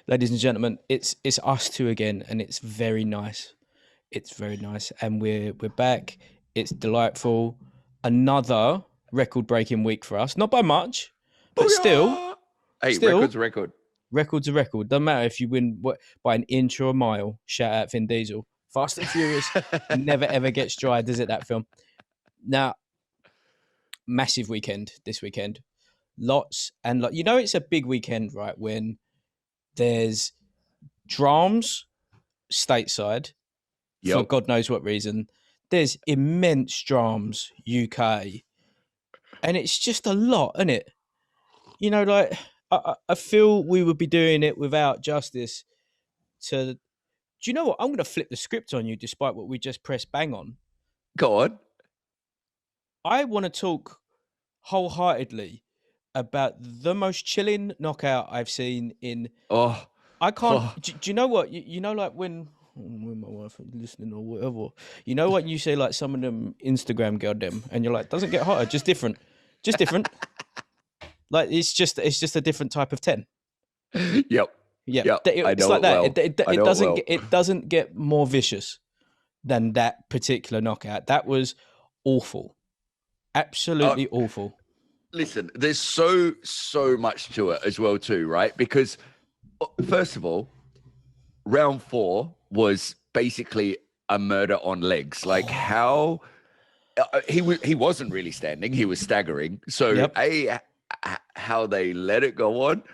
ladies and gentlemen, it's us two again, and it's very nice. It's very nice, and we're back. It's delightful. Another record-breaking week for us, not by much, but still, Booyah! Hey, still, record's a record. record's a record. Doesn't matter if you win by an inch or a mile. Shout out Vin Diesel. Fast and Furious never ever gets dry, does it? That film. Now, massive weekend this weekend. Lots and you know, it's a big weekend, right? When there's drums stateside for Yep. God knows what reason. There's immense drums UK, and it's just a lot, isn't it? You know, I feel we would be doing it without justice to. Do you know what? I'm going to flip the script on you, despite what we just pressed bang on. Go on. I want to talk wholeheartedly about the most chilling knockout I've seen in. Oh, I can't. Do you know what? You know, like when my wife is listening or whatever. You know what you say, like some of them Instagram girl them, and you're like, doesn't get hotter, just different, just different. Like it's just a different type of 10. Yep. Yeah, Yep. it's like that. Well. It doesn't get more vicious than that particular knockout. That was awful, absolutely awful. Listen, there's so much to it as well too, right? Because first of all, round 4 was basically a murder on legs. Like how he wasn't really standing; he was staggering. So Yep. A, how they let it go on.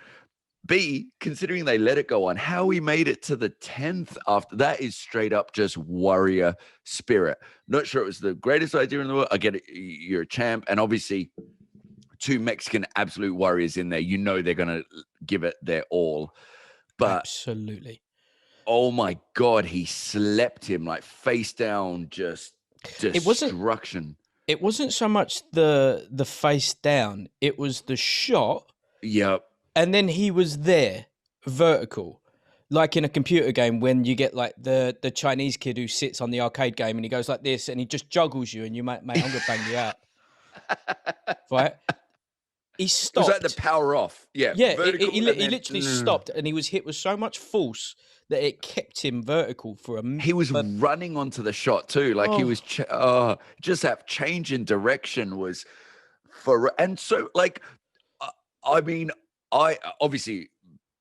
B, considering they let it go on, how he made it to the 10th after that is straight up just warrior spirit. Not sure it was the greatest idea in the world. I get it, you're a champ, and obviously 2 Mexican absolute warriors in there. You know they're gonna give it their all. But absolutely. Oh my God, he slept him like face down, just destruction. It wasn't so much the face down, it was the shot. Yep. And then he was there, vertical. Like in a computer game when you get like the Chinese kid who sits on the arcade game and he goes like this and he just juggles you and you mate, I'm gonna bang you out. Right? He stopped. It was like the power off. Yeah. Yeah, he literally stopped and he was hit with so much force that it kept him vertical for a minute. He was running onto the shot too. Like he was just that change in direction was and so like I mean, I obviously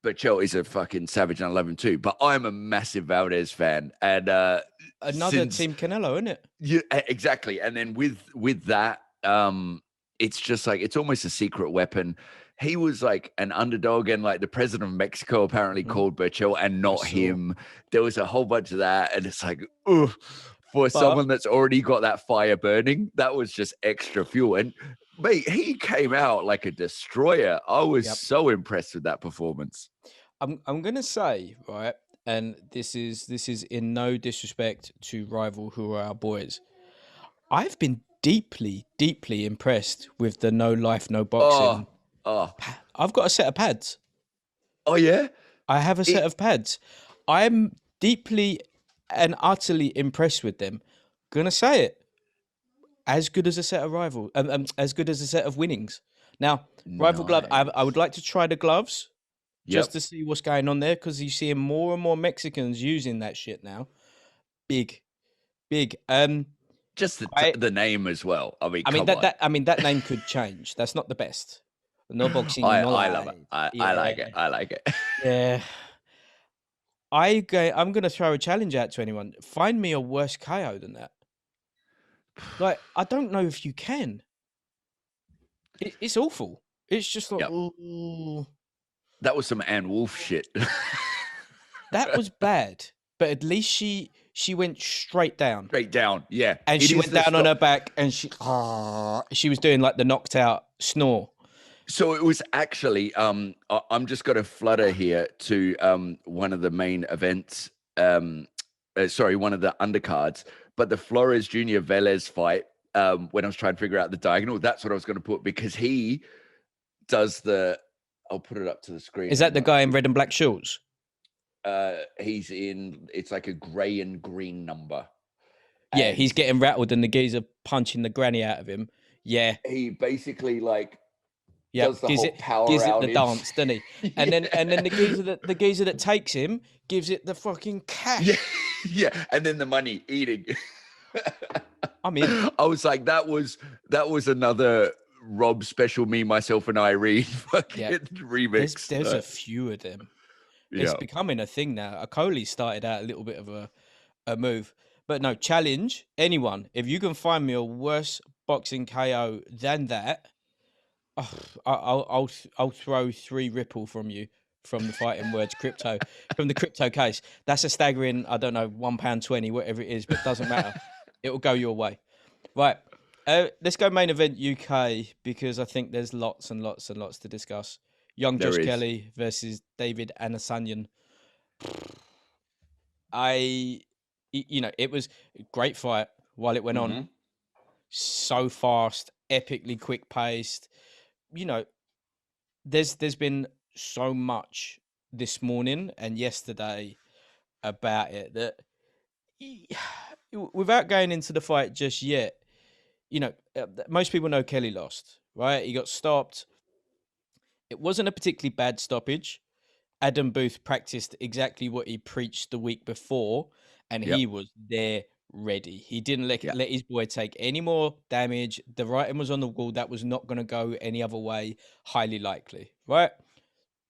Berchelt is a fucking savage and I love him too, but I'm a massive Valdez fan. And another Team Canelo, isn't it? Yeah, exactly. And then with that, it's just like it's almost a secret weapon. He was like an underdog, and like the president of Mexico apparently called Berchelt and not him. There was a whole bunch of that, and it's like, for someone that's already got that fire burning, that was just extra fuel. And mate, he came out like a destroyer. I was so impressed with that performance. I'm gonna say, right, and this is in no disrespect to Rival, who are our boys. I've been deeply impressed with the no life, no boxing. I've got a set of pads. Oh yeah? I have a set of pads. I'm deeply and utterly impressed with them. Gonna say it. As good as a set of Rival, as good as a set of winnings. Now, Rival glove, I would like to try the gloves just to see what's going on there, because you see more and more Mexicans using that shit now. Big. Just the name as well. I mean, that name could change. That's not the best. No boxing. I love it. I like it. I like it. Yeah. I'm going to throw a challenge out to anyone. Find me a worse KO than that. Like, I don't know if you can. It's awful. It's just like, ooh. That was some Ann Wolf shit. That was bad. But at least she went straight down. Straight down, yeah. And she went down on her back and she was doing like the knocked out snore. So it was actually, I'm just going to flutter here to one of the main events. One of the undercards. But the Flores Jr. Velez fight, when I was trying to figure out the diagonal, that's what I was going to put, because he does I'll put it up to the screen. Is that the guy in red and black shorts? He's in, it's like a gray and green number. Yeah, he's getting rattled and the geezer punching the granny out of him. Yeah. He basically like Yeah, does the whole power gives it the outage. dance, doesn't he? And then the geezer that takes him gives it the fucking cash. Yeah, yeah, and then the money eating. I'm in. I was like, that was another Rob special, me, myself, and Irene fucking remix. There's a few of them. It's becoming a thing now. Akoli started out a little bit of a move, but no, challenge anyone. If you can find me a worse boxing KO than that, I'll throw 3 Ripple from you from the Fighting Words crypto from the crypto case. That's a staggering, I don't know, £1.20, whatever it is, but doesn't matter. It will go your way. Right. Let's go main event UK, because I think there's lots and lots and lots to discuss. Josh Kelly versus David Avanesyan. It was a great fight while it went on. So fast, epically quick paced. There's been so much this morning and yesterday about it that, without going into the fight just yet, most people know Kelly lost, right? He got stopped. It wasn't a particularly bad stoppage. Adam Booth practiced exactly what he preached the week before, and he was there ready. He didn't let his boy take any more damage. The writing was on the wall. That was not going to go any other way, highly likely, right?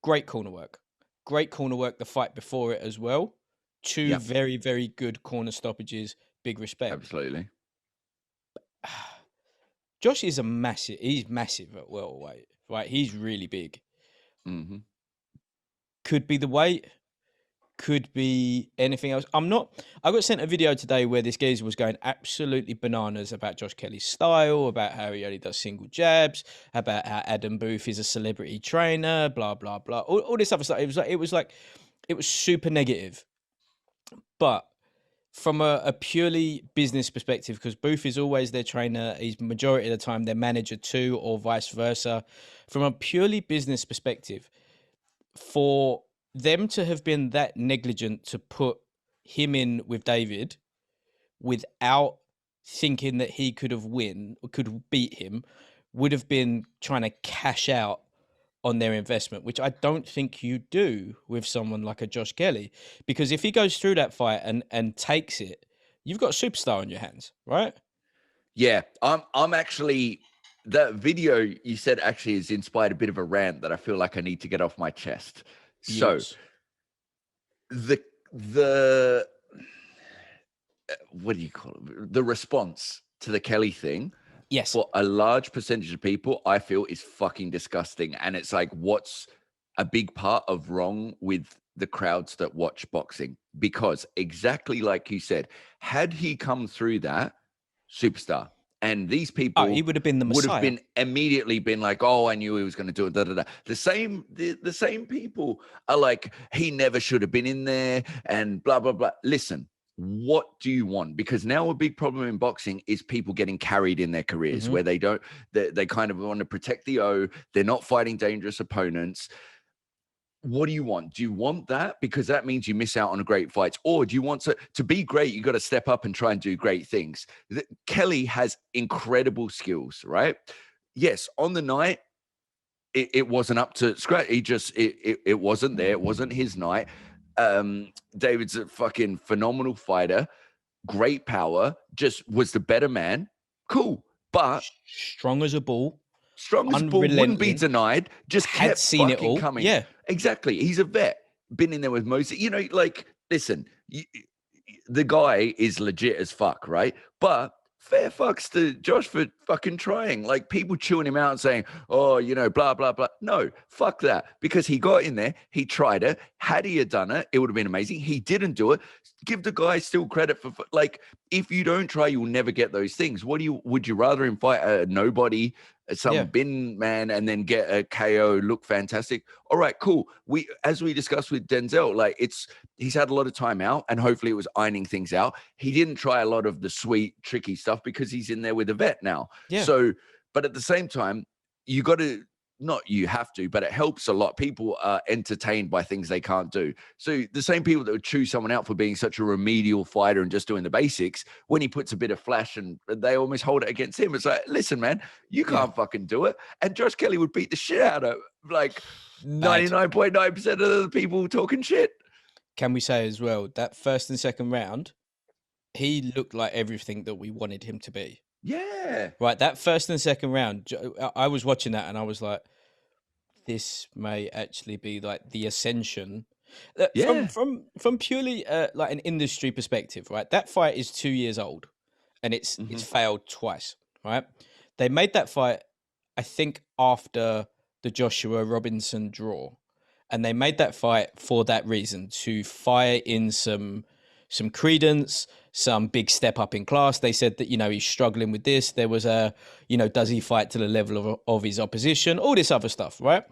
Great corner work. Great corner work the fight before it as well. 2 very, very good corner stoppages. Big respect. Absolutely. Josh is he's massive at welterweight, right? He's really big. Could be the weight, could be anything else. I got sent a video today where this geezer was going absolutely bananas about Josh Kelly's style, about how he only does single jabs, about how Adam Booth is a celebrity trainer, blah, blah, blah. All this other stuff. It was super negative. But from a purely business perspective, because Booth is always their trainer, he's majority of the time their manager too, or vice versa. From a purely business perspective, for them to have been that negligent to put him in with David without thinking that he could beat him, would have been trying to cash out on their investment, which I don't think you do with someone like a Josh Kelly, because if he goes through that fight and takes it, you've got a superstar on your hands, right? Yeah, I'm actually, that video you said actually has inspired a bit of a rant that I feel like I need to get off my chest. So the what do you call it? The response to the Kelly thing, for a large percentage of people, I feel is fucking disgusting. And it's like, what's a big part of wrong with the crowds that watch boxing? Because exactly like you said, had he come through that, superstar. And these people, he would have been the Messiah. Would have been immediately been like, oh, I knew he was going to do it. Da, da, da. The same people are like, he never should have been in there and blah, blah, blah. Listen, what do you want? Because now a big problem in boxing is people getting carried in their careers, where they kind of want to protect the O. They're not fighting dangerous opponents. What do you want? Do you want that? Because that means you miss out on a great fight. Or do you want to be great? You got to step up and try and do great things. Kelly has incredible skills, right? Yes, on the night, it wasn't up to scratch. It wasn't there. It wasn't his night. David's a fucking phenomenal fighter, great power, just was the better man. Cool. But strong as a bull. Strong as a bull, wouldn't be denied. Just kept seen fucking it all. Coming. Yeah, exactly. He's a vet. Been in there with Moses. Listen, the guy is legit as fuck, right? But fair fucks to Josh for fucking trying. Like, people chewing him out and saying, oh, blah, blah, blah. No, fuck that. Because he got in there. He tried it. Had he had done it, it would have been amazing. He didn't do it. Give the guy still credit for if you don't try, you'll never get those things. Would you rather him fight a nobody, some bin man, and then get a KO, look fantastic? All right, cool. As we discussed with Denzel, he's had a lot of time out, and hopefully it was ironing things out. He didn't try a lot of the sweet, tricky stuff because he's in there with a vet now. Yeah. So, but at the same time, you got to not you have to, but it helps a lot. People are entertained by things they can't do. So the same people that would choose someone out for being such a remedial fighter and just doing the basics, when he puts a bit of flash, and they almost hold it against him. It's like, listen, man, you can't fucking do it. And Josh Kelly would beat the shit out of like 99.9% of the people talking shit. Can we say as well that first and second round, he looked like everything that we wanted him to be. Yeah. Right. That first and second round, I was watching that and I was like, this may actually be like the ascension from purely like an industry perspective, right? That fight is 2 years old and it's failed twice, right? They made that fight, I think, after the Joshua Robinson draw. And they made that fight for that reason, to fire in some credence, some big step up in class. They said that, he's struggling with this. There was a, does he fight to the level of his opposition? All this other stuff, right?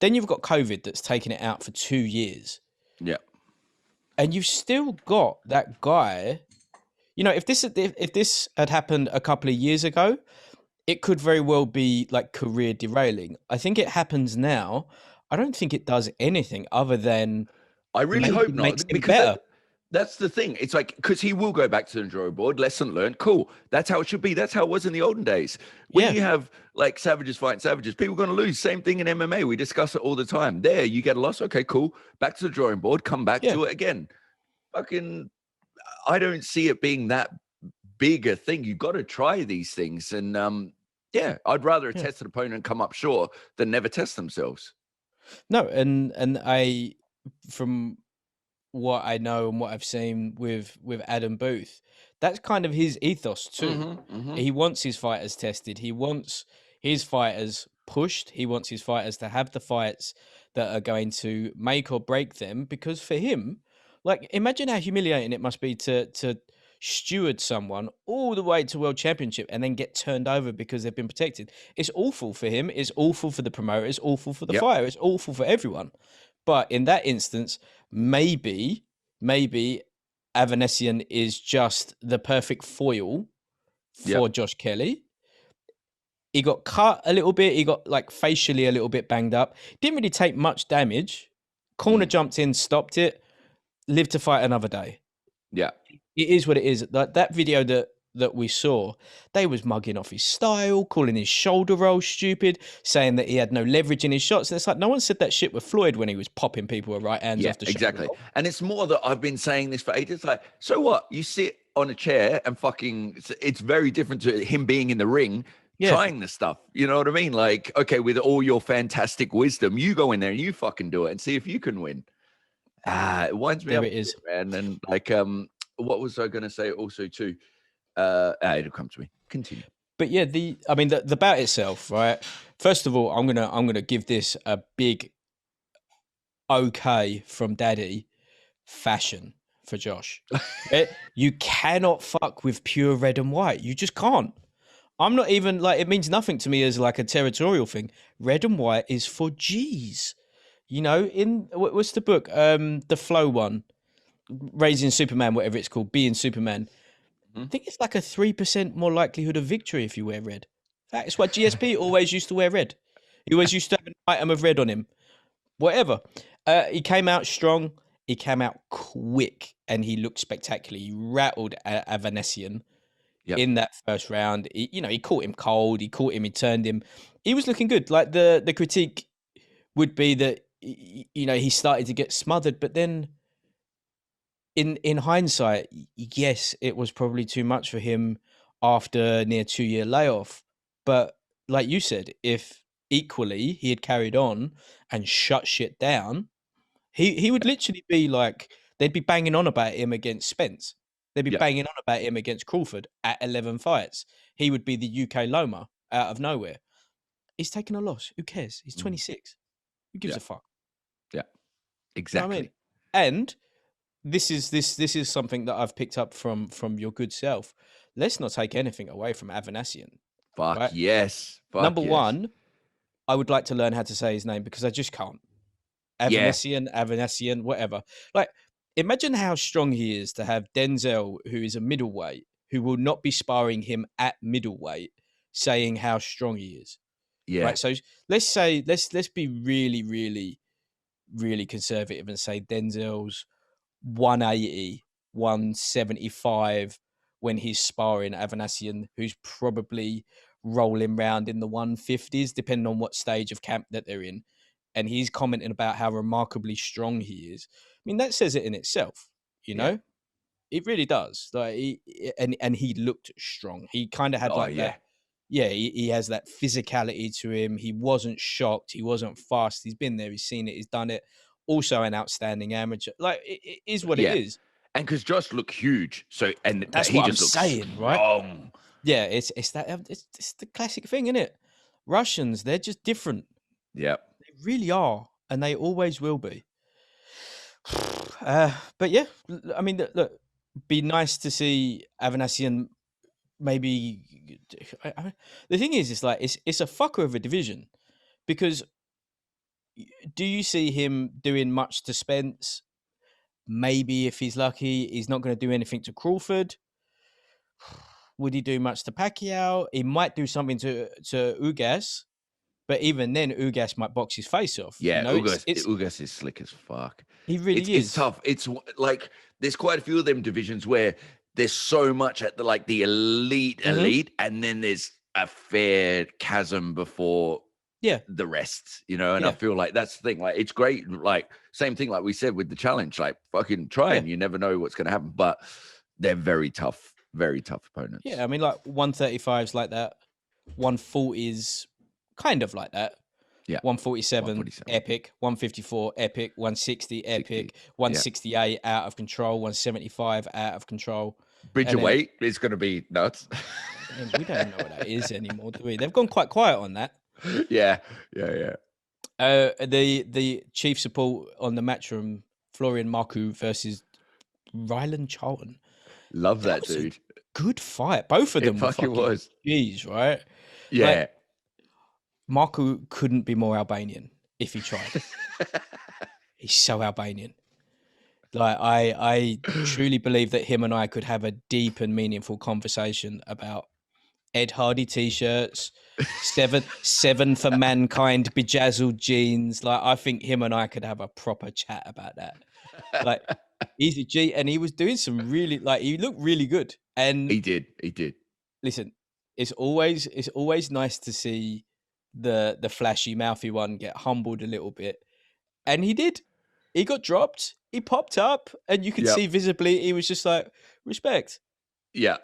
Then you've got COVID that's taken it out for 2 years. Yeah. And you've still got that guy, if this had happened a couple of years ago, it could very well be like career derailing. I think it happens now. I don't think it does anything other than I really hope not, makes him because better. That's the thing. It's like, because he will go back to the drawing board. Lesson learned. Cool. That's how it should be. That's how it was in the olden days. When you have like savages fighting savages, people are going to lose. Same thing in MMA. We discuss it all the time. There, you get a loss. Okay, cool. Back to the drawing board. Come back to it again. Fucking, I don't see it being that big a thing. You got to try these things. And I'd rather a tested opponent come up short than never test themselves. No, and I, from what I know and what I've seen with Adam Booth, that's kind of his ethos too. He wants his fighters tested. He wants his fighters pushed. He wants his fighters to have the fights that are going to make or break them. Because for him, like, imagine how humiliating it must be to steward someone all the way to world championship and then get turned over because they've been protected. It's awful for him. It's awful for the promoter. It's awful for the fighter. It's awful for everyone. But in that instance, maybe Avanesyan is just the perfect foil for Josh Kelly. He got cut a little bit. He got like facially a little bit banged up. Didn't really take much damage. Corner jumped in, stopped it, lived to fight another day. Yeah. It is what it is. That video that we saw, they was mugging off his style, calling his shoulder roll stupid, saying that he had no leverage in his shots. And it's like, no one said that shit with Floyd when he was popping people with right hands off the shoulder. Exactly. And it's more that I've been saying this for ages. Like, so what? You sit on a chair and fucking, it's very different to him being in the ring, trying the stuff. You know what I mean? Like, okay, with all your fantastic wisdom, you go in there and you fucking do it and see if you can win. It winds me up, man. And like, what was I going to say also too? It'll come to me. Continue. But yeah, the bout itself, right? First of all, I'm gonna give this a big okay from Daddy fashion for Josh. You cannot fuck with pure red and white. You just can't. I'm not even like, it means nothing to me as like a territorial thing. Red and white is for G's. In what's the book? The Flow one, Raising Superman, whatever it's called, Being Superman. I think it's like a 3% more likelihood of victory if you wear red. That's why GSP always used to wear red. He always used to have an item of red on him. Whatever. He came out strong. He came out quick, and he looked spectacular. He rattled Avanesyan in that first round. He caught him cold. He caught him. He turned him. He was looking good. Like the critique would be that he started to get smothered, but then in hindsight, yes, it was probably too much for him after near 2-year layoff. But like you said, if equally he had carried on and shut shit down, he would literally be like, they'd be banging on about him against Spence. They'd be banging on about him against Crawford at 11 fights. He would be the UK Loma out of nowhere. He's taken a loss. Who cares? He's 26. Who gives a fuck? Yeah, exactly. You know what I mean? And this is something that I've picked up from your good self. Let's not take anything away from Avanesyan. Fuck right? yes. Number one, I would like to learn how to say his name because I just can't. Avanesyan, whatever. Like, imagine how strong he is to have Denzel, who is a middleweight, who will not be sparring him at middleweight, saying how strong he is. Yeah. right? So let's say let's be really, really, really conservative and say Denzel's 180, 175 when he's sparring Avanesyan, who's probably rolling around in the 150s, depending on what stage of camp that they're in. And he's commenting about how remarkably strong he is. I mean, that says it in itself, you Yeah. know? It really does. Like and he looked strong. He kind of had Oh like yeah. that. Yeah, he has that physicality to him. He wasn't shocked. He wasn't fast. He's been there. He's seen it. He's done it. Also, an outstanding amateur. Like it is what it Yeah. is. And because Josh looked huge, but That's he what I'm just looks saying, right? strong. Yeah, it's that it's the classic thing, isn't it? Russians, they're just different. Yeah. They really are, and they always will be. But yeah, I mean, look, be nice to see Avanesyan maybe. The thing is, it's like it's a fucker of a division because do you see him doing much to Spence? Maybe if he's lucky, he's not going to do anything to Crawford. Would he do much to Pacquiao? He might do something to Ugas, but even then, Ugas might box his face off. You Yeah, know, it's Ugas is slick as fuck. he really It's is. tough. It's like there's quite a few of them divisions where there's so much at the elite, Mhm. and then there's a fair chasm before Yeah, the rest, and I yeah, feel like that's the thing. Like it's great, like same thing like we said with the challenge, like fucking try yeah, and you never know what's gonna happen. But they're very tough opponents. yeah. I mean, like 135's like that. 140's kind of like that. Yeah. 147 147. epic, 154 epic, 160 60. epic, Yeah. 168 out of control, 175 out of control. Bridge And of then weight is gonna be nuts. we don't know what that is anymore, do we? They've gone quite quiet on that. Yeah. The chief support on the matchroom, Florian Marku versus Ryland Charlton. Love That that was a dude. good fight. Both of It them were fucking fucking was. G's, right? Yeah. Like Marku couldn't be more Albanian if he tried. He's so Albanian. Like I truly believe that him and I could have a deep and meaningful conversation about Ed Hardy t-shirts, seven for mankind bejazzled jeans. Like I think him and I could have a proper chat about that. Like he's a G, and he was doing some really he looked really good. And He did. listen, it's always nice to see the flashy mouthy one get humbled a little bit, and he did. He got dropped. He popped up, and you could Yep. see visibly he was just like respect. Yeah.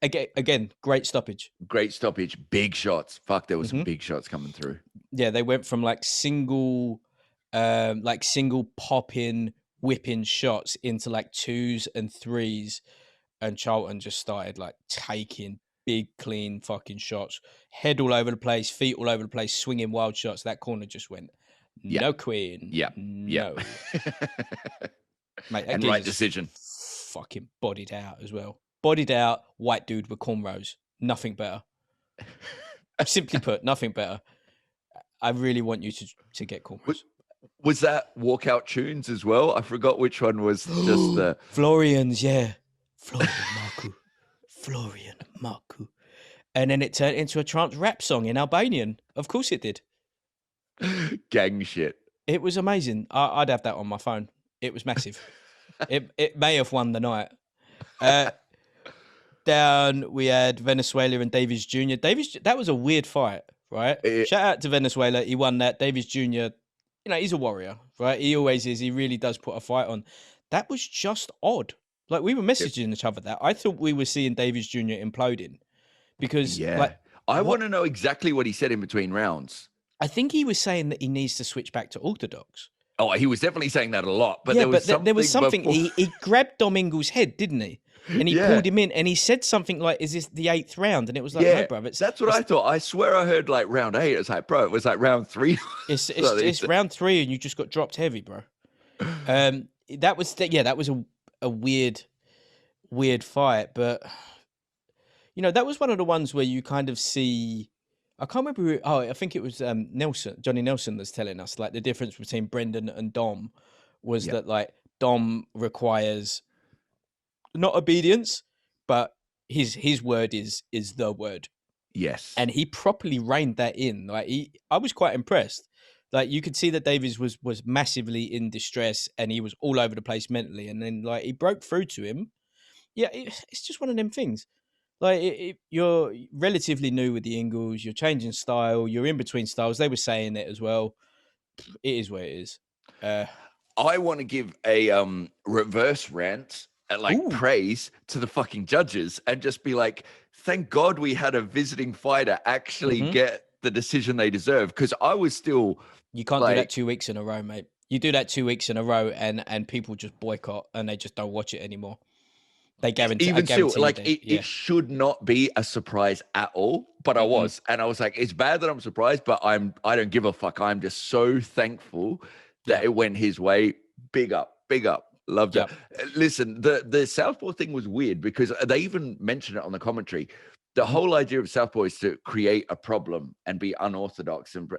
Again, great stoppage. Great stoppage. Big shots. Fuck, there was some Mhm. big shots coming through. Yeah, they went from single pop-in, whipping shots into twos and threes, and Charlton just started taking big, clean fucking shots, head all over the place, feet all over the place, swinging wild shots. That corner just went, Yeah. no queen, Yeah. no. Mate, that And right geezer's decision. fucking bodied out as well. Bodied out, white dude with cornrows. Nothing better. Simply put, nothing better. I really want you to get cornrows. Was that walkout tunes as well? I forgot which one was just the Florian's, yeah. Florian Marku. And then it turned into a trance rap song in Albanian. Of course it did. gang shit. It was amazing. I'd have that on my phone. It was massive. it may have won the night. Down we had Venezuela and Davies Jr. That was a weird fight, right? Shout out to Venezuela. He won that. Davies Jr., he's a warrior, right? He always is. He really does put a fight on. That was just odd. We were messaging each other that. I thought we were seeing Davies Jr. imploding because I want to know exactly what he said in between rounds. I think he was saying that he needs to switch back to orthodox. Oh, he was definitely saying that a lot. But yeah, there was something. He grabbed Dominguez's head, didn't he? And he pulled him in, and he said something like, "Is this the 8th round?" And it was like, "No, bro, that's what I thought. I swear I heard round 8. It's like, bro, it was round 3. It's round 3, and you just got dropped heavy, bro. That was a weird fight, but that was one of the ones where you kind of see. I can't remember. I think it was Johnny Nelson that's telling us the difference between Brendan and Dom was that Dom requires not obedience, but his word is the word. Yes. and he properly reined that in. Like I was quite impressed. Like you could see that Davies was massively in distress, and he was all over the place mentally. And then like he broke through to him. Yeah, it's just one of them things. Like you're relatively new with the Ingles. You're changing style. You're in between styles. They were saying it as well. It is what it is. I want to give a reverse rant and like praise to the fucking judges and just be like, thank God we had a visiting fighter actually get the decision they deserve. Because I was still You can't do that 2 weeks in a row, mate. You do that 2 weeks in a row and people just boycott and they just don't watch it anymore. They guarantee. Even still, like it, it should not be a surprise at all. But I was, and I was like, it's bad that I'm surprised, but I don't give a fuck. I'm just so thankful that it went his way. Big up, loved it. Listen, the Southpaw thing was weird because they even mentioned it on the commentary. The whole idea of Southpaw is to create a problem and be unorthodox, and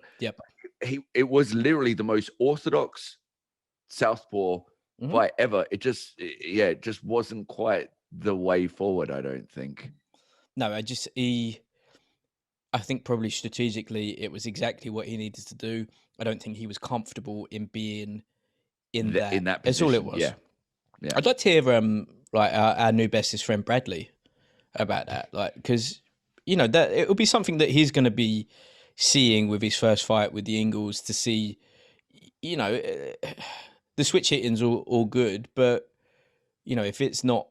it was literally the most orthodox Southpaw fight ever. It just wasn't quite the way forward, I don't think. No, I think probably strategically it was exactly what he needed to do. I don't think he was comfortable in being in that position. That's all it was. Yeah. I'd like to hear like our new bestest friend Bradley about that, like, because that it will be something that he's going to be seeing with his first fight with the Ingles to see, the switch hitting's all good, but if it's not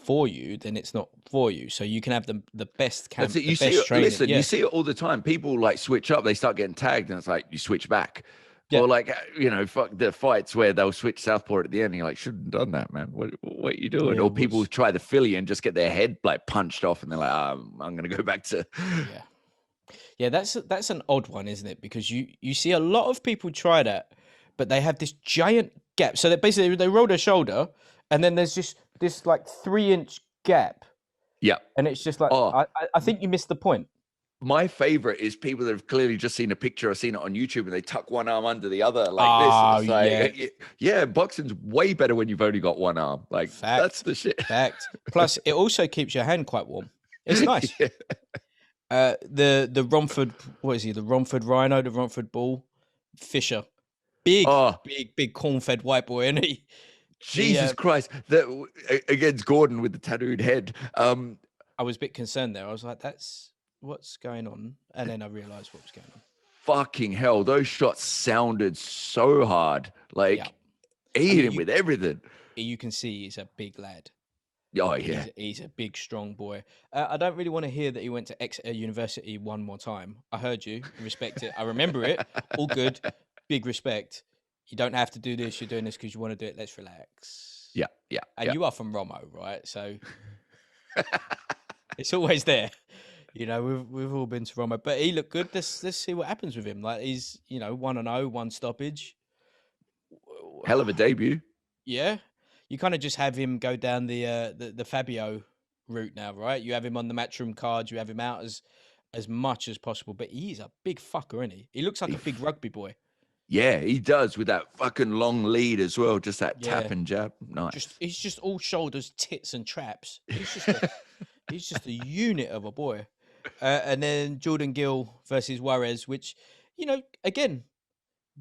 for you, then it's not for you. So you can have the best camp, you the best training. Listen, you see it all the time. People like switch up, they start getting tagged, and it's like you switch back. Or like fuck the fights where they'll switch Southpaw at the end. And you're like, shouldn't have done that, man. What are you doing? Or people try the Philly and just get their head like punched off, and they're like, I'm going to go back to. Yeah, that's an odd one, isn't it? Because you see a lot of people try that, but they have this giant gap. So that basically they roll their shoulder, and then there's just this like 3-inch gap. Yeah, and it's just like I think you missed the point. My favorite is people that have clearly just seen a picture or seen it on YouTube and they tuck one arm under the other like this. It's like, boxing's way better when you've only got one arm. Like that's the shit. Fact. Plus, it also keeps your hand quite warm. It's nice. The Romford, what is he? The Romford Rhino, the Romford Bull, Fisher, big corn-fed white boy, isn't he? Jesus Christ! Against Gordon with the tattooed head. I was a bit concerned there. I was like, that's what's going on, and then I realized what was going on. Fucking hell, those shots sounded so hard. Like he hit him with everything. You can see he's a big lad. Oh yeah, he's a big, strong boy. I don't really want to hear that he went to Exeter University one more time. I heard you, respect it. I remember it. All good, big respect. You don't have to do this. You're doing this because you want to do it. Let's relax. Yeah. And you are from Romo, right? So it's always there. We've all been to Romo, but he looked good. Let's see what happens with him. Like he's 1-0, 1 stoppage. Hell of a debut. Yeah, you kind of just have him go down the Fabio route now, right? You have him on the Matchroom cards. You have him out as much as possible. But he's a big fucker, isn't he? He looks like a big rugby boy. Yeah, he does with that fucking long lead as well. Just that tap and jab. Nice. He's just all shoulders, tits, and traps. He's just a unit of a boy. And then Jordan Gill versus Juarez, which, again,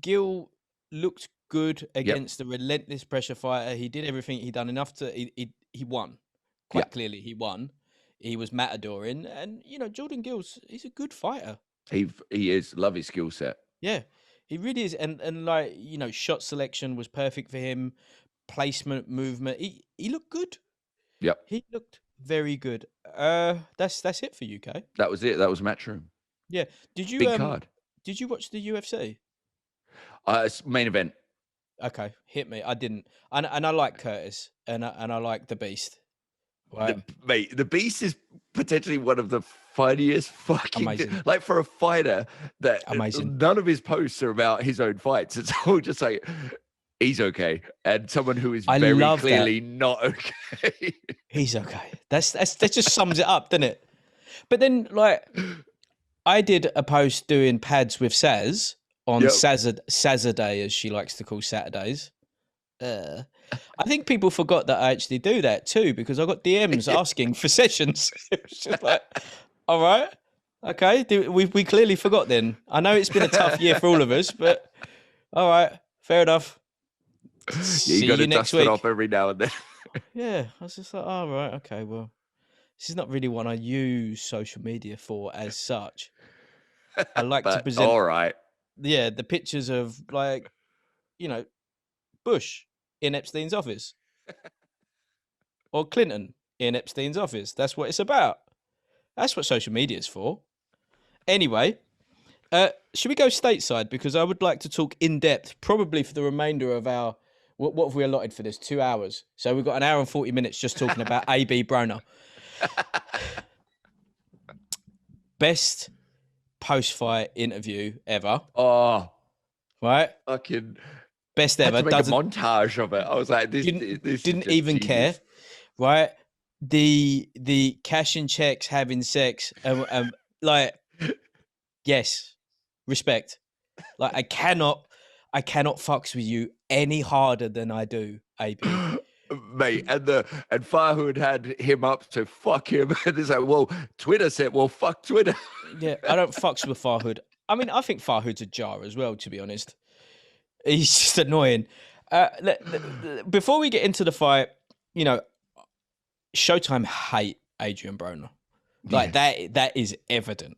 Gill looked good against the relentless pressure fighter. He did everything. He done enough to. He won quite clearly. He won. He was matadoring, and Jordan Gill's he's a good fighter. He is. Love his skill set. Yeah, he really is. And like shot selection was perfect for him. Placement, movement. He looked good. Yep. He looked very good. That's it for UK. That was it. That was Matchroom. Yeah. Did you big card? Did you watch the UFC? It's main event. Okay, hit me. I didn't, and I like Curtis, and I like the Beast. Right? The Beast is potentially one of the funniest fucking like for a fighter that amazing. None of his posts are about his own fights. It's all just like he's okay, and someone who is very clearly not okay. He's okay. That just sums it up, doesn't it? But then, like, I did a post doing pads with Saz on Saturday, as she likes to call Saturdays. I think people forgot that I actually do that too, because I got DMs asking for sessions. It was just like, all right, Okay, we clearly forgot then. I know it's been a tough year for all of us, but all right, fair enough. Yeah, you See got to you next dust it week. off every now and then. Yeah, I was just like, all right, okay, well, this is not really what I use social media for as such. I like to But present, all right. the pictures of like, Bush in Epstein's office or Clinton in Epstein's office. That's what it's about. That's what social media is for. Anyway, should we go stateside? Because I would like to talk in depth, probably for the remainder of our. What have we allotted for this? 2 hours. So we've got an hour and 40 minutes just talking about AB Broner. Best post-fight interview ever. Oh, Right? fucking Best had ever. to make a montage of it. I was like, this Didn't is just even genius. care. Right? The cashing checks, having sex, like, yes, respect. Like I cannot fucks with you any harder than I do, AB. Mate, and Farhood had him up to fuck him. And it's like, well, Twitter said, well, fuck Twitter. Yeah, I don't fucks with Farhood. I mean, I think Farhood's a jar as well, to be honest. He's just annoying. Before we get into the fight, Showtime hate Adrian Broner. Like that is evident.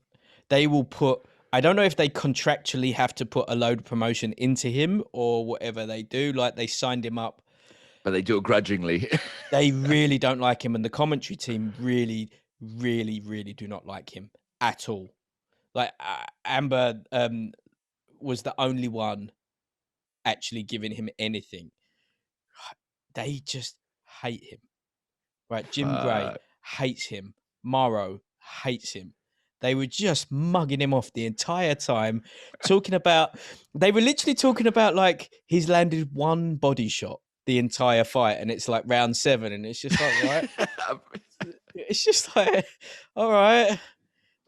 They will put, I don't know if they contractually have to put a load of promotion into him or whatever they do. Like they signed him up. But they do it grudgingly. They really don't like him. And the commentary team really, really, really do not like him at all. Like Amber was the only one actually giving him anything. They just hate him. Right? Jim Gray hates him. Morrow hates him. They were just mugging him off the entire time, they were literally talking about like he's landed one body shot the entire fight and it's like round 7 and it's just like, right? It's just like, all right.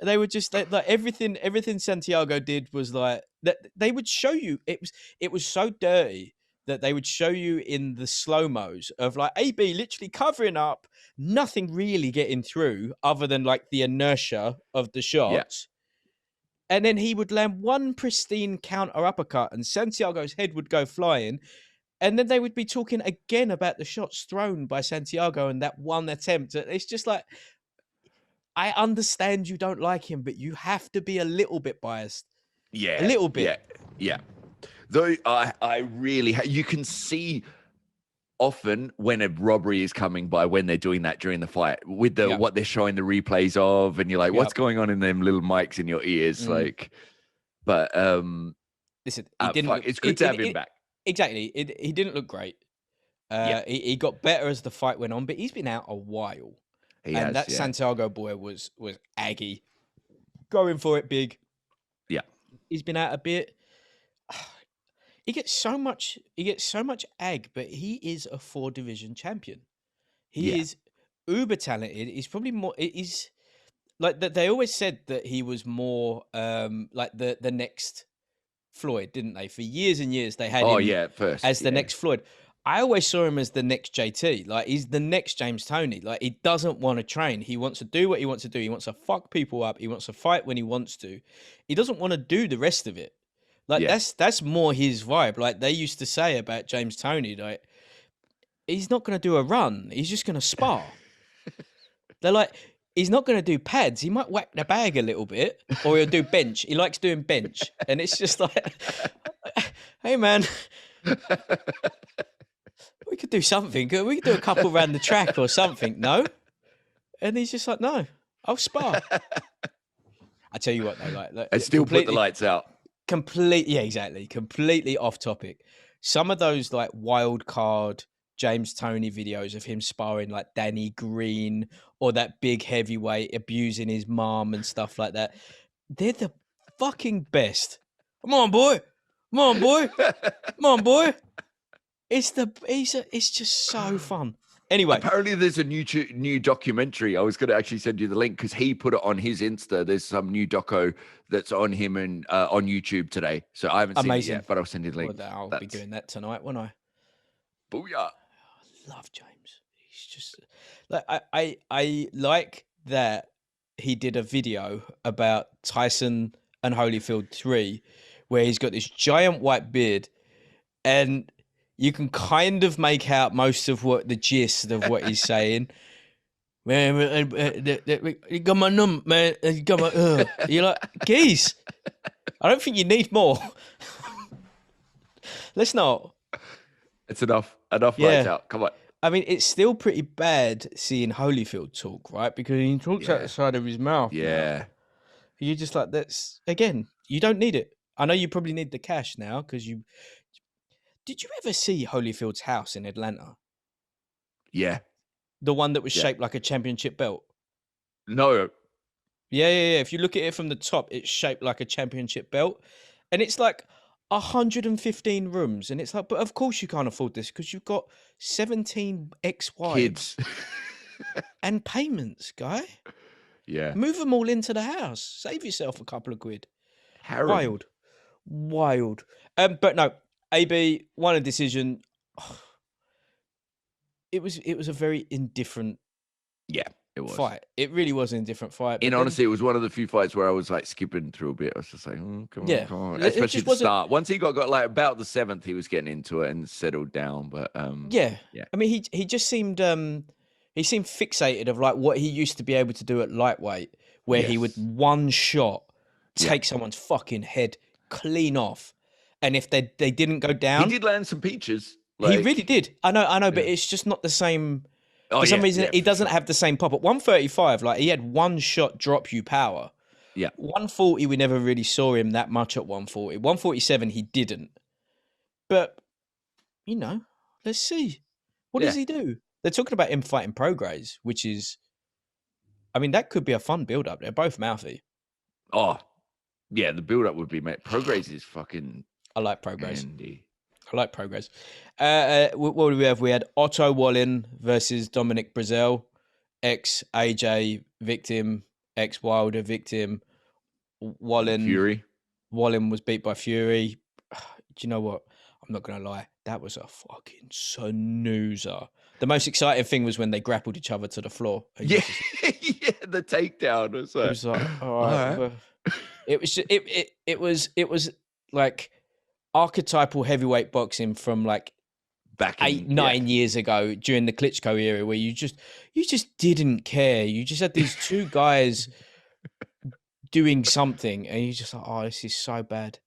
They were just like everything Santiago did was like that. They would show you it was so dirty that they would show you in the slow-mos of like AB literally covering up, nothing really getting through other than like the inertia of the shots. Yeah. And then he would land one pristine counter uppercut and Santiago's head would go flying. And then they would be talking again about the shots thrown by Santiago and that one attempt. It's just like, I understand you don't like him, but you have to be a little bit biased. Yeah. A little bit. Yeah. Though I really, you can see often when a robbery is coming by when they're doing that during the fight with what they're showing the replays of, and you're like, what's going on in them little mics in your ears? Like, but listen, he didn't. It's good to have him back. Exactly. He didn't look great. He got better as the fight went on, but he's been out a while. That Santiago boy was aggy, going for it big. Yeah, he's been out a bit. He gets so much ag, but he is a 4-division champion. He is uber talented. He's probably more. He's like that. They always said that he was more like the next Floyd, didn't they? For years and years, they had him as the next Floyd. I always saw him as the next JT. Like he's the next James Toney. Like he doesn't want to train. He wants to do what he wants to do. He wants to fuck people up. He wants to fight when he wants to. He doesn't want to do the rest of it. Like that's more his vibe. Like they used to say about James Toney, like he's not going to do a run. He's just going to spar. They're like, he's not going to do pads. He might whack the bag a little bit, or he'll do bench. He likes doing bench, and it's just like, hey man, we could do something. We could do a couple around the track or something. No, and he's just like, no, I'll spar. I tell you what, though, like I still put the lights out. Completely off topic. Some of those like wild card James Toney videos of him sparring like Danny Green or that big heavyweight abusing his mom and stuff like that. They're the fucking best. Come on, boy. It's just so fun. Anyway, apparently there's a new documentary. I was going to actually send you the link because he put it on his Insta. There's some new doco that's on him and on YouTube today. So I haven't seen it yet, but I'll send you the link. Well, I'll be doing that tonight, won't I? Booyah. I love James. He's just like I like that he did a video about Tyson and Holyfield 3, where he's got this giant white beard, and you can kind of make out most of what the gist of what he's saying. Man, you got my number, man. You got my. You're like, geez. I don't think you need more. Let's not. It's enough. Enough lights out. Come on. I mean, it's still pretty bad seeing Holyfield talk, right? Because he talks out the side of his mouth. Yeah. Now. You're just like, that's, again, you don't need it. I know you probably need the cash now because you. Did you ever see Holyfield's house in Atlanta? Yeah. The one that was shaped like a championship belt? No. Yeah. If you look at it from the top, it's shaped like a championship belt. And it's like 115 rooms. And it's like, but of course you can't afford this because you've got 17 ex-wives. Kids. And payments, guy. Yeah. Move them all into the house. Save yourself a couple of quid. Harem. Wild. But no, AB won a decision. It was a very indifferent it was. fight. It really was an indifferent fight. And honestly, it was one of the few fights where I was like skipping through a bit. I was just like, come on. Especially at the start. Once he got like about the 7th, he was getting into it and settled down. But yeah. I mean, he just seemed he seemed fixated of like what he used to be able to do at lightweight, where he would one shot take someone's fucking head clean off. And if they didn't go down, he did land some peaches. He really did. I know, but it's just not the same. For some reason, he doesn't have the same pop. At 135, like he had one shot drop you power. Yeah. 140, we never really saw him that much at 140. 147, he didn't. But, let's see. What does he do? They're talking about him fighting Prograis, which is, I mean, that could be a fun build-up. They're both mouthy. Oh, yeah, the build-up would be, mate. Prograis is fucking... I like Prograis. Handy. I like Prograis. What do we have? We had Otto Wallin versus Dominic Breazeale, ex-AJ victim, ex-Wilder victim. Fury. Wallin was beat by Fury. Do you know what? I'm not going to lie. That was a fucking snoozer. The most exciting thing was when they grappled each other to the floor. Yeah, the takedown. It was like, all right. Well, it was just, it was like archetypal heavyweight boxing from like back 9 years ago during the Klitschko era, where you just didn't care. You just had these two guys doing something, and you just like, oh, this is so bad.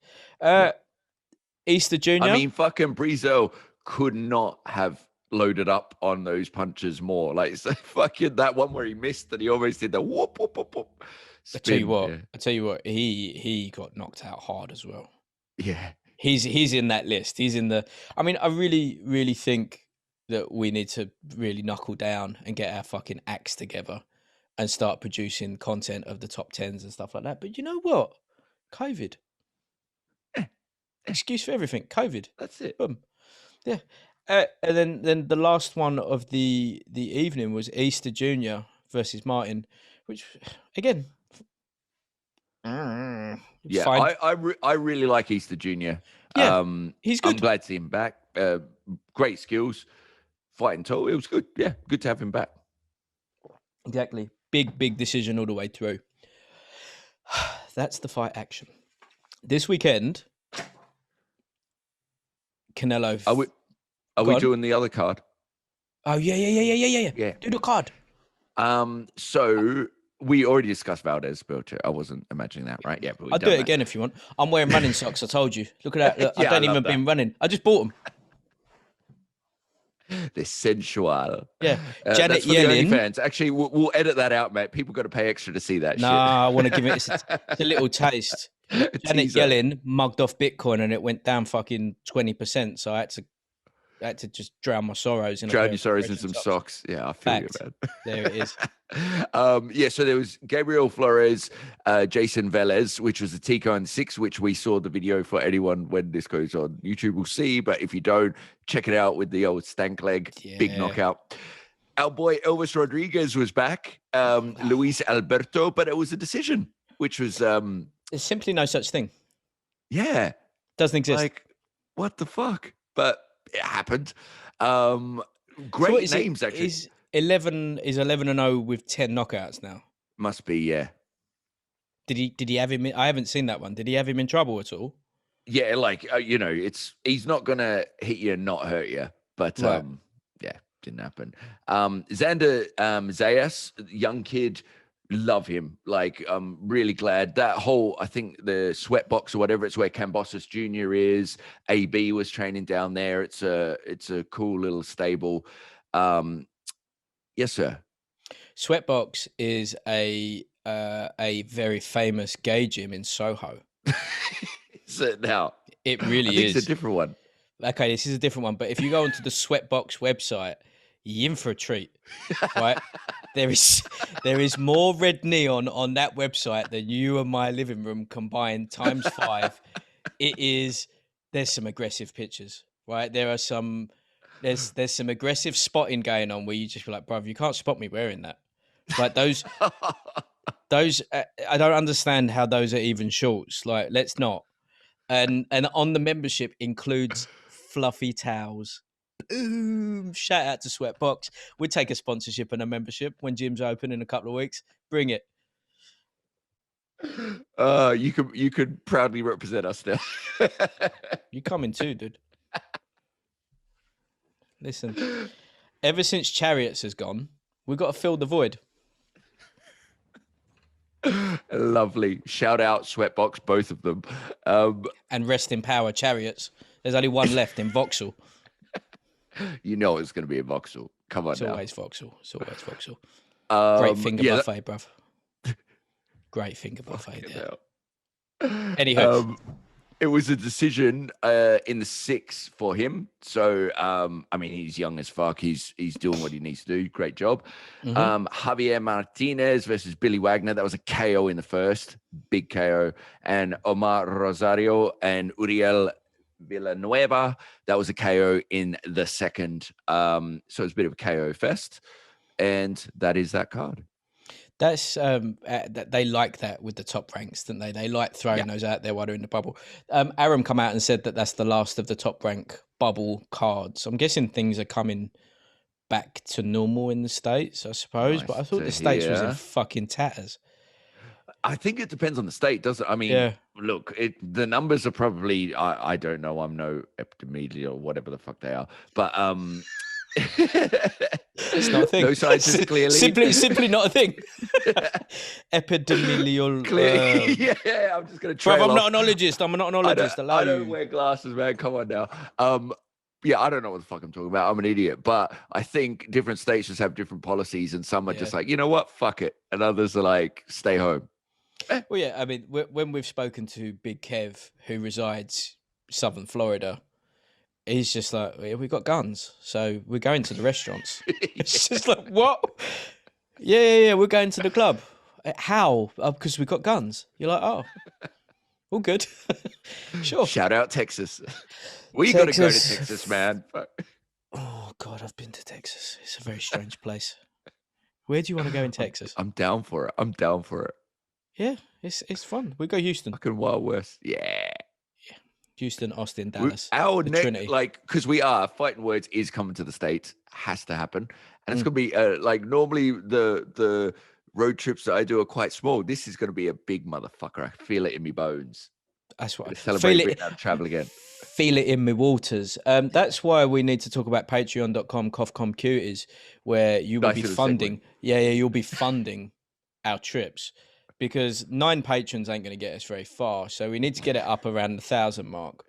Easter Jr. I mean, fucking Breazeale could not have loaded up on those punches more. Like, so fucking that one where he missed and he almost did the whoop, whoop, whoop, whoop. I tell you what, he got knocked out hard as well. Yeah. He's in that list. He's in the... I mean, I really, really think that we need to really knuckle down and get our fucking acts together and start producing content of the top 10s and stuff like that. But you know what? COVID. Excuse for everything. COVID. That's it. Boom. Yeah. And then the last one of the evening was Easter Jr. versus Martin, which, again... Yeah, I really like Easter Jr. Yeah, he's good. I'm glad to see him back. Great skills, fighting tall. It was good. Yeah, good to have him back. Exactly. Big decision all the way through. That's the fight action. This weekend, Canelo. Are we doing the other card? Oh yeah. Do the card. So we already discussed Valdez, Berchelt. I wasn't imagining that, right? Yeah, but I'll do it again if you want. I'm wearing running socks. I told you. Look at that. Look, I don't even been running. I just bought them. They're sensual. Yeah. Janet Yellen. Fans. Actually, we'll edit that out, mate. People got to pay extra to see that shit. I want to give it a little taste. Janet Yellen mugged off Bitcoin and it went down fucking 20%. So I had to just drown my sorrows in some socks. Yeah, I feel you, man. There it is. So there was Gabriel Flores, Jason Velez, which was the T-Con 6, which we saw the video for. Anyone when this goes on YouTube will see, but if you don't, check it out with the old stank leg, big knockout. Our boy Elvis Rodriguez was back, Luis Alberto, but it was a decision, which was there's simply no such thing. Yeah, doesn't exist. Like, what the fuck? But it happened. Great names, actually. Is 11-0 with 10 knockouts now. Must be, yeah. Did he have him? I haven't seen that one. Did he have him in trouble at all? Yeah, like he's not gonna hit you and not hurt you, but Right. yeah, didn't happen. Xander Zayas, young kid, love him. Like, I'm really glad that whole. I think the Sweatbox or whatever, it's where Cambosis Jr. is. AB was training down there. It's a cool little stable. Yes, sir. Sweatbox is a very famous gay gym in Soho. Is it now? It I really think is. it's a different one. Okay, this is a different one. But if you go onto the Sweatbox website, you're in for a treat, right? There is more red neon on that website than you and my living room combined times 5. There's some aggressive pictures, right? There's some aggressive spotting going on where you just be like, bruv, you can't spot me wearing that. Like those I don't understand how those are even shorts. Like, let's not. And on the membership includes fluffy towels. Boom! Shout out to Sweatbox. We'd take a sponsorship and a membership when gyms open in a couple of weeks. Bring it. You could proudly represent us now. You coming too, dude. Listen, ever since Chariots has gone, we've got to fill the void. Lovely. Shout out Sweatbox, both of them. And rest in power, Chariots. There's only one left in Vauxhall. You know it's going to be a Vauxhall. Come on It's now. always Vauxhall. It's always Vauxhall. Great finger buffet, bruv. Great finger buffet there. Anyhow. It was a decision in the 6th for him. So, I mean, he's young as fuck. He's doing what he needs to do. Great job. Javier Martinez versus Billy Wagner. That was a KO in the 1st. Big KO. And Omar Rosario and Uriel Villanueva. That was a KO in the 2nd. So it's a bit of a KO fest. And that is that card. That's they like that with the top ranks, don't they? They like throwing those out there while they're in the bubble. Aram come out and said that that's the last of the top rank bubble cards. I'm guessing things are coming back to normal in the States, I suppose. But I thought the States was in fucking tatters. I think it depends on the state, doesn't it? I mean, look, the numbers are probably, I don't know, I'm no epidemiologist or whatever the fuck they are, but it's not a thing. No scientifically elite. Simply not a thing. Epidemiological. Yeah, I'm just gonna try. I'm not an ologist. I'm not an ologist. I don't wear glasses, man. Come on now. Yeah, I don't know what the fuck I'm talking about. I'm an idiot. But I think different states just have different policies, and some are just like, you know what, fuck it, and others are like, stay home. Well, yeah. I mean, when we've spoken to Big Kev, who resides southern Florida. He's just like, we got guns, so we're going to the restaurants. It's just like, what? Yeah, we're going to the club. How? Because we got guns. You're like, oh, all good. Sure. Shout out Texas. We got to go to Texas, man. Oh, God, I've been to Texas. It's a very strange place. Where do you want to go in Texas? I'm down for it. Yeah, it's fun. We go Houston. Fucking Wild West. Yeah. Houston, Austin, Dallas. Our next, like, because we are Fighting Words is coming to the States, has to happen, and it's gonna be like normally the road trips that I do are quite small. This is gonna be a big motherfucker. I feel it in my bones. That's what I celebrate travel again. Feel it in my waters. That's why we need to talk about patreon.com/CoffComCuties, where you will be funding. Yeah, you'll be funding our trips. Because 9 patrons ain't going to get us very far, so we need to get it up around the 1,000 mark.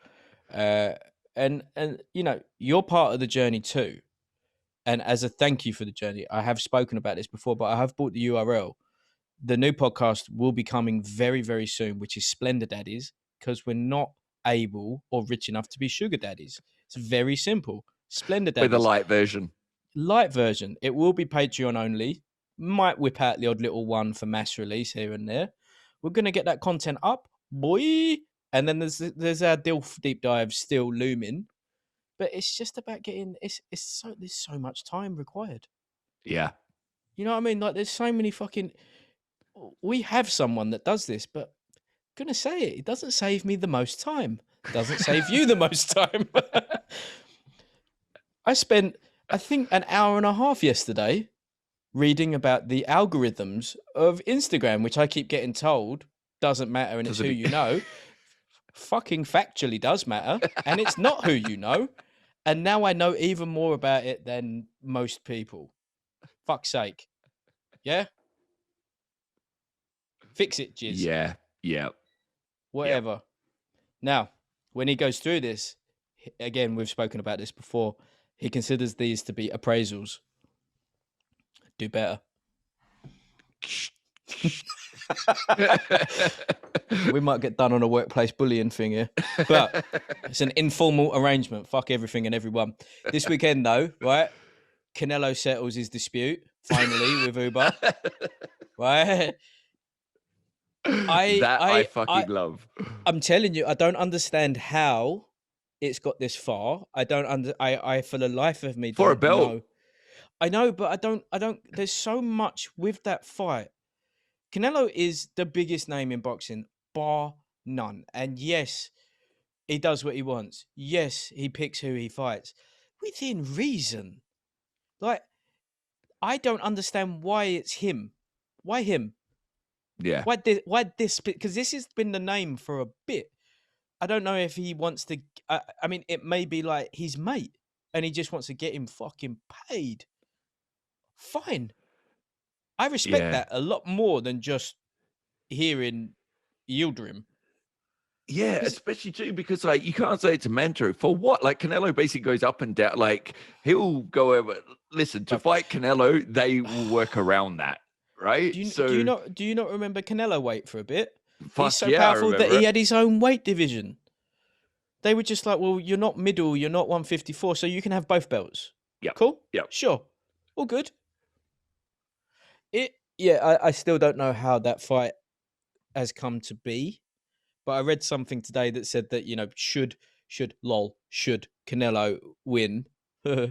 And you know, you're part of the journey too. And as a thank you for the journey, I have spoken about this before, but I have bought the URL. The new podcast will be coming very, very soon, which is Splendor Daddies, because we're not able or rich enough to be sugar daddies. It's very simple. Splendor Daddies. With a light version. Light version. It will be Patreon only. Might whip out the odd little one for mass release here and there. We're going to get that content up, boy. And then there's our deep dive still looming. But it's just about getting, there's so much time required. Yeah. You know what I mean? Like, there's so many we have someone that does this, but I'm going to say it doesn't save me the most time. It doesn't save you the most time. I spent, I think, an hour and a half yesterday reading about the algorithms of Instagram, which I keep getting told doesn't matter and it's who you know. Fucking factually does matter, and it's not who you know. And now I know even more about it than most people. Fuck's sake. Yeah? Fix it, Jizz. Yeah. Whatever. Now, when he goes through this, again, we've spoken about this before, he considers these to be appraisals. Do better. We might get done on a workplace bullying thing here, but it's an informal arrangement. Fuck everything and everyone. This weekend, though, right? Canelo settles his dispute finally with Uber, right? I fucking love. I'm telling you, I don't understand how it's got this far. I for the life of me For a don't belt. know. I know, but I don't. There's so much with that fight. Canelo is the biggest name in boxing, bar none. And yes, he does what he wants. Yes, he picks who he fights within reason. Like, I don't understand why it's him. Why him? Yeah. Why this? Because this has been the name for a bit. I don't know if he wants to. I mean, it may be like his mate, and he just wants to get him fucking paid. Fine. I respect that a lot more than just hearing Yildirim. Yeah, especially too because like you can't say it's a mandatory for what? Like Canelo basically goes up and down. Like he'll go over. Listen, to fight Canelo, they will work around that, right? Do you not remember Canelo weight for a bit? He's so yeah, powerful that he had his own weight division. They were just like, well, you're not middle, you're not 154, so you can have both belts. Yeah. Cool? Yeah. Sure. All good. I still don't know how that fight has come to be, but I read something today that said that, should Canelo win? I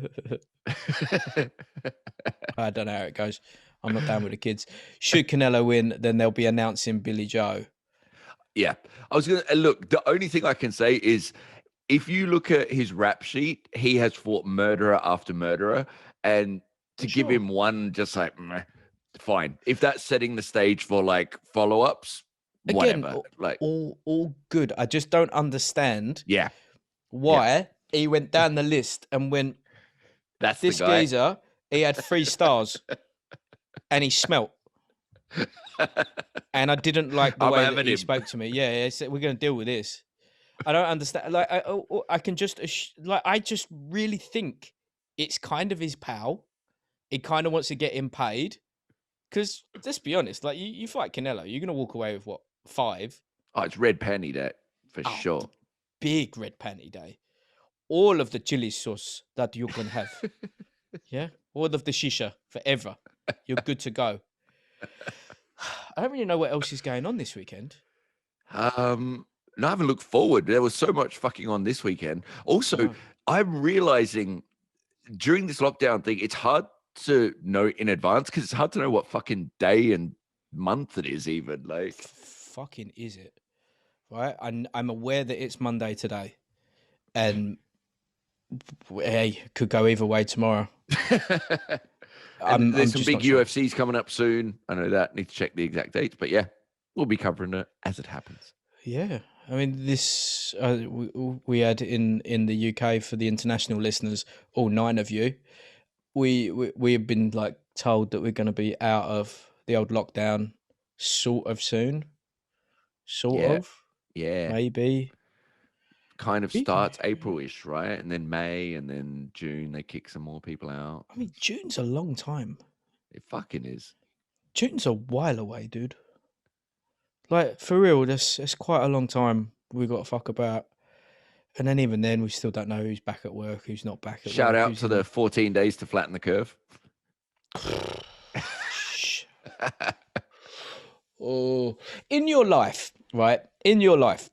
don't know how it goes. I'm not down with the kids. Should Canelo win, then they'll be announcing Billy Joe. Yeah. I was going to look, the only thing I can say is if you look at his rap sheet, he has fought murderer after murderer. And to give him one, just like, meh, fine. If that's setting the stage for like follow-ups, whatever. Again, like all good. I just don't understand why he went down the list and went, that's this the guy. geezer, he had 3 stars and he smelt. And I didn't like the way that he spoke to me. Yeah, we're going to deal with this. I don't understand. Like, I can just, I just really think it's kind of his pal. He kind of wants to get him paid. Because let's be honest, like you fight Canelo, you're going to walk away with what, 5? Oh, it's red panty day for sure. Big red panty day. All of the chili sauce that you can have. Yeah. All of the shisha forever. You're good to go. I don't really know what else is going on this weekend. No, I haven't looked forward. There was so much fucking on this weekend. Also, I'm realizing during this lockdown thing, it's hard to know in advance because it's hard to know what fucking day and month it is even. Like, fucking is it? Right? I'm aware that it's Monday today. And hey, could go either way tomorrow. There's some big UFCs coming up soon. I know that. Need to check the exact dates, but yeah, we'll be covering it as it happens. Yeah, I mean, this we had in the UK for the international listeners, all 9 of you. We have been like told that we're going to be out of the old lockdown sort of soon. Maybe. Kind of starts April-ish, right? And then May and then June, they kick some more people out. I mean, June's a long time. It fucking is. June's a while away, dude. Like, for real, it's quite a long time we got to fuck about. And then even then, we still don't know who's back at work, who's not back at work. Shout out to the 14 days to flatten the curve. In your life, right? In your life,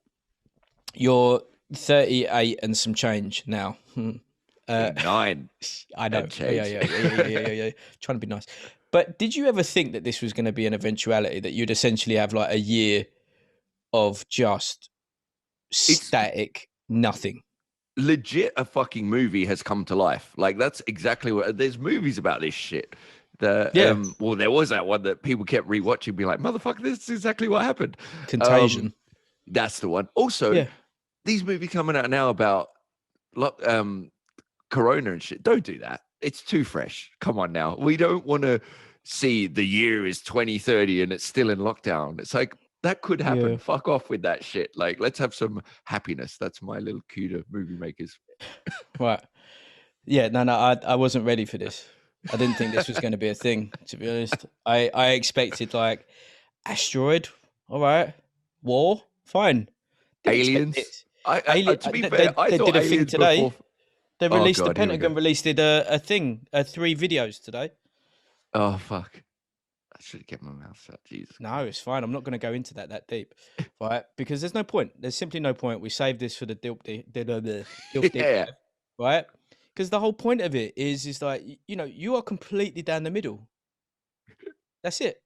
you're 38 and some change now. 9. I know. Yeah. Trying to be nice. But did you ever think that this was going to be an eventuality, that you'd essentially have like a year of just static nothing? Legit, a fucking movie has come to life. Like, that's exactly what... There's movies about this shit. Well, there was that one that people kept rewatching, be like, "Motherfucker, this is exactly what happened." Contagion. That's the one. Also, these movies coming out now about Corona and shit. Don't do that. It's too fresh. Come on now. We don't want to see the year is 2030 and it's still in lockdown. It's like that could happen. Yeah. Fuck off with that shit. Like, let's have some happiness. That's my little cue to movie makers. Right. Yeah, no, I wasn't ready for this. I didn't think this was going to be a thing, to be honest. I expected like asteroid, all right, war, fine. Didn't Aliens. To be fair, I they thought did a thing aliens today. before. They released the Pentagon released a thing, 3 videos today. Oh fuck! I should have kept my mouth shut. Jesus. No, it's fine. I'm not going to go into that deep, right? Because there's no point. There's simply no point. We saved this for the Yeah. right? Because the whole point of it is like, you know, you are completely down the middle. That's it.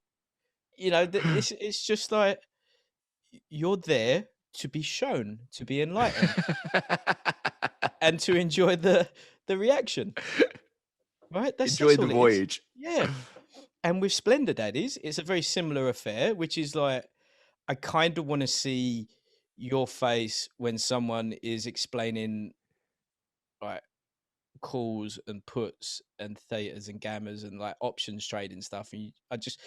You know, it's just like you're there to be shown, to be enlightened, and to enjoy the reaction. Right? Enjoy the voyage. Yeah. And with Splendor Daddies, it's a very similar affair, which is like, I kind of want to see your face when someone is explaining like calls and puts and thetas and gammas and like options trading stuff. And I just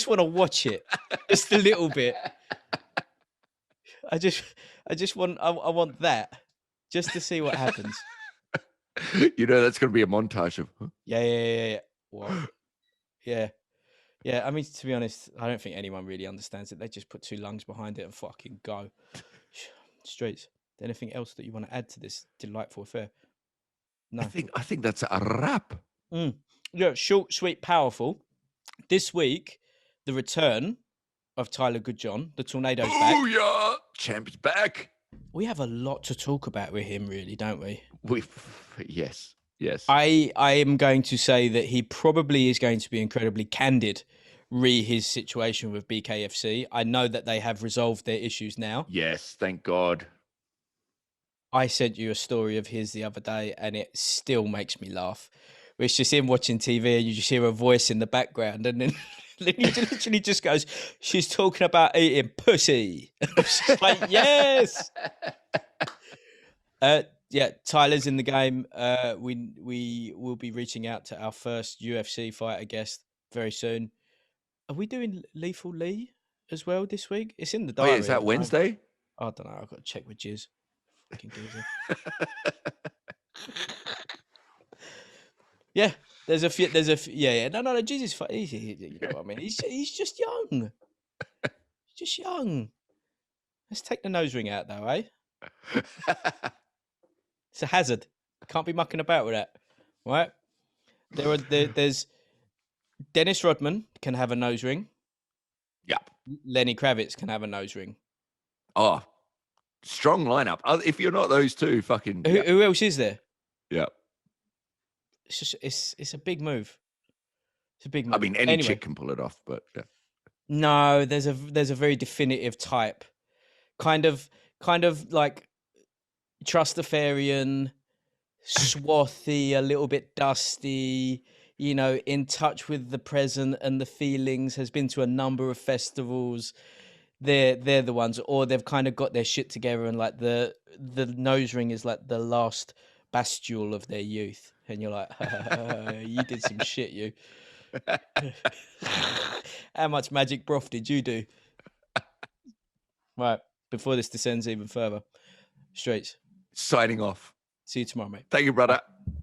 want to watch it just a little bit. I want that just to see what happens. You know, that's going to be a montage of. Huh? Yeah. What? Yeah. I mean, to be honest, I don't think anyone really understands it. They just put 2 lungs behind it and fucking go. Streets. Anything else that you want to add to this delightful affair? No. I think that's a wrap. Yeah, short, sweet, powerful. This week, the return of Tyler Goodjohn, the Tornado's back. Oh yeah, champ is back. We have a lot to talk about with him, really, don't we? Yes. I am going to say that he probably is going to be incredibly candid re his situation with BKFC. I know that they have resolved their issues now. Yes, thank God. I sent you a story of his the other day, and it still makes me laugh. It's just him watching TV, and you just hear a voice in the background, and then he literally just goes, "She's talking about eating pussy." I was just like, yes. Yeah, Tyler's in the game. We will be reaching out to our first UFC fighter guest very soon. Are we doing Lethal Lee as well this week? It's in the diary. Oh, yeah, is that Wednesday? I don't know. I've got to check with Jizz. Fucking geezer. Yeah, there's a few. Yeah. No. Jizz is fine. You know what I mean? He's just young. He's just young. Let's take the nose ring out though, eh? It's a hazard. Can't be mucking about with that, right? There's Dennis Rodman can have a nose ring. Yep. Lenny Kravitz can have a nose ring. Oh, strong lineup. If you're not those two, fucking. Who else is there? Yeah. It's just it's a big move. It's a big move. I mean, any chick can pull it off, but yeah. No, there's a very definitive type, kind of like Trustafarian, swarthy, a little bit dusty, you know, in touch with the present and the feelings, has been to a number of festivals. They're the ones, or they've kind of got their shit together, and like the nose ring is like the last bastule of their youth, and you're like, you did some shit, you. How much magic broth did you do? Right, before this descends even further. Streets. Signing off. See you tomorrow, mate. Thank you, brother. Bye.